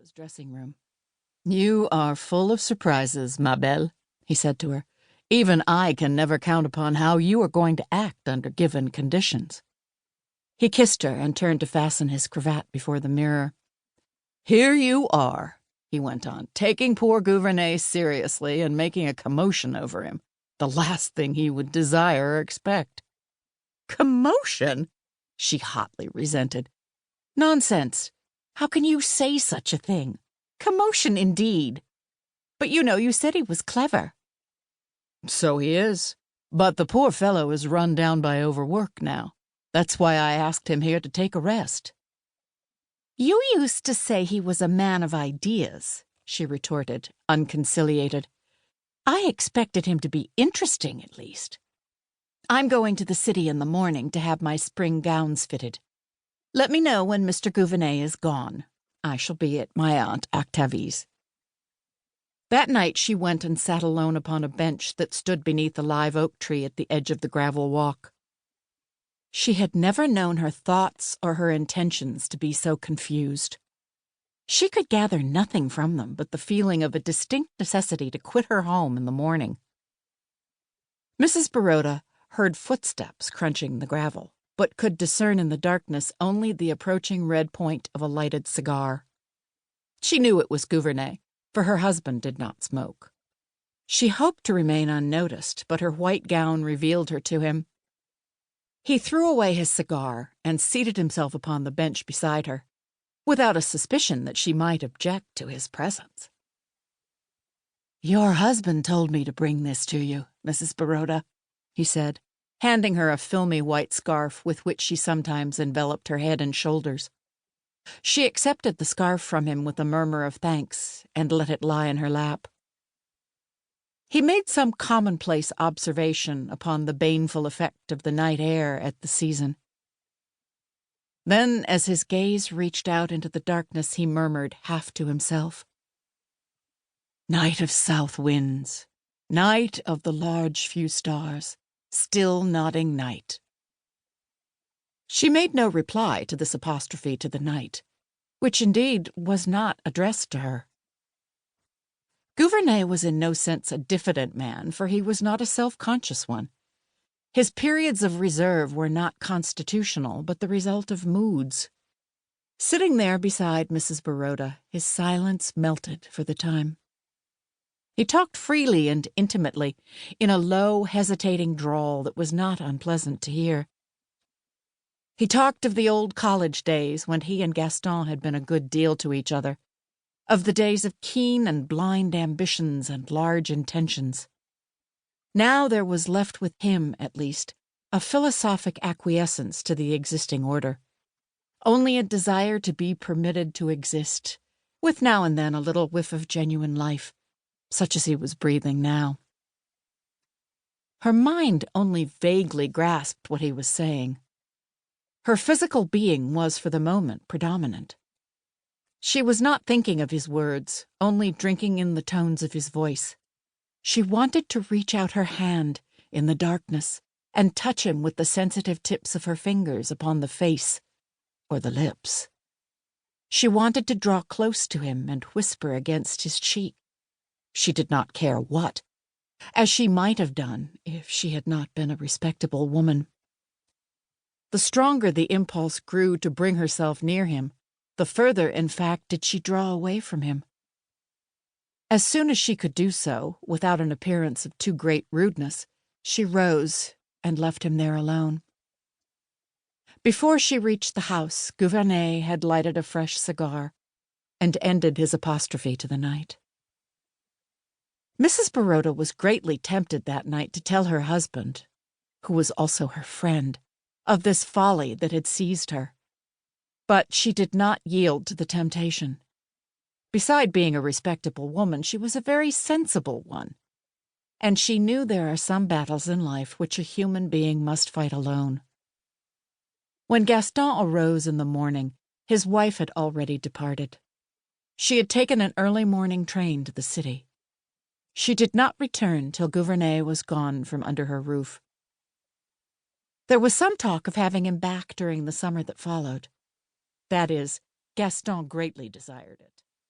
Baroda's dressing room. "You are full of surprises, ma belle," he said to her. "Even I can never count upon how you are going to act under given conditions." He kissed her and turned to fasten his cravat before the mirror. "Here you are," he went on, "taking poor Gouvernail seriously and making a commotion over him. The last thing he would desire or expect." "Commotion?" she hotly resented. "Nonsense! How can you say such a thing? Commotion, indeed! But you said he was clever." "So he is. But the poor fellow is run down by overwork now. That's why I asked him here to take a rest." "You used to say he was a man of ideas," she retorted, unconciliated. "I expected him to be interesting, at least. I'm going to the city in the morning to have my spring gowns fitted. Let me know when Mr. Gouvernail is gone. I shall be at my Aunt Octavie's." That night she went and sat alone upon a bench that stood beneath a live oak tree at the edge of the gravel walk. She had never known her thoughts or her intentions to be so confused. She could gather nothing from them but the feeling of a distinct necessity to quit her home in the morning. Mrs. Baroda heard footsteps crunching the gravel, but could discern in the darkness only the approaching red point of a lighted cigar. She knew it was Gouvernail, for her husband did not smoke. She hoped to remain unnoticed, but her white gown revealed her to him. He threw away his cigar and seated himself upon the bench beside her, without a suspicion that she might object to his presence. "Your husband told me to bring this to you, Mrs. Baroda," he said, handing her a filmy white scarf with which she sometimes enveloped her head and shoulders. She accepted the scarf from him with a murmur of thanks and let it lie in her lap. He made some commonplace observation upon the baneful effect of the night air at the season. Then, as his gaze reached out into the darkness, he murmured, half to himself, "Night of south winds, night of the large few stars, still nodding night." She made no reply to this apostrophe to the night, which indeed was not addressed to her. Gouvernail was in no sense a diffident man, for he was not a self-conscious one. His periods of reserve were not constitutional, but the result of moods. Sitting there beside Mrs. Baroda, his silence melted for the time. He talked freely and intimately, in a low, hesitating drawl that was not unpleasant to hear. He talked of the old college days when he and Gaston had been a good deal to each other, of the days of keen and blind ambitions and large intentions. Now there was left with him, at least, a philosophic acquiescence to the existing order, only a desire to be permitted to exist, with now and then a little whiff of genuine life, such as he was breathing now. Her mind only vaguely grasped what he was saying. Her physical being was for the moment predominant. She was not thinking of his words, only drinking in the tones of his voice. She wanted to reach out her hand in the darkness and touch him with the sensitive tips of her fingers upon the face or the lips. She wanted to draw close to him and whisper against his cheek. She did not care what, as she might have done if she had not been a respectable woman. The stronger the impulse grew to bring herself near him, the further, in fact, did she draw away from him. As soon as she could do so, without an appearance of too great rudeness, she rose and left him there alone. Before she reached the house, Gouvernail had lighted a fresh cigar and ended his apostrophe to the night. Mrs. Baroda was greatly tempted that night to tell her husband, who was also her friend, of this folly that had seized her. But she did not yield to the temptation. Beside being a respectable woman, she was a very sensible one, and she knew there are some battles in life which a human being must fight alone. When Gaston arose in the morning, his wife had already departed. She had taken an early morning train to the city. She did not return till Gouvernail was gone from under her roof. There was some talk of having him back during the summer that followed. That is, Gaston greatly desired it.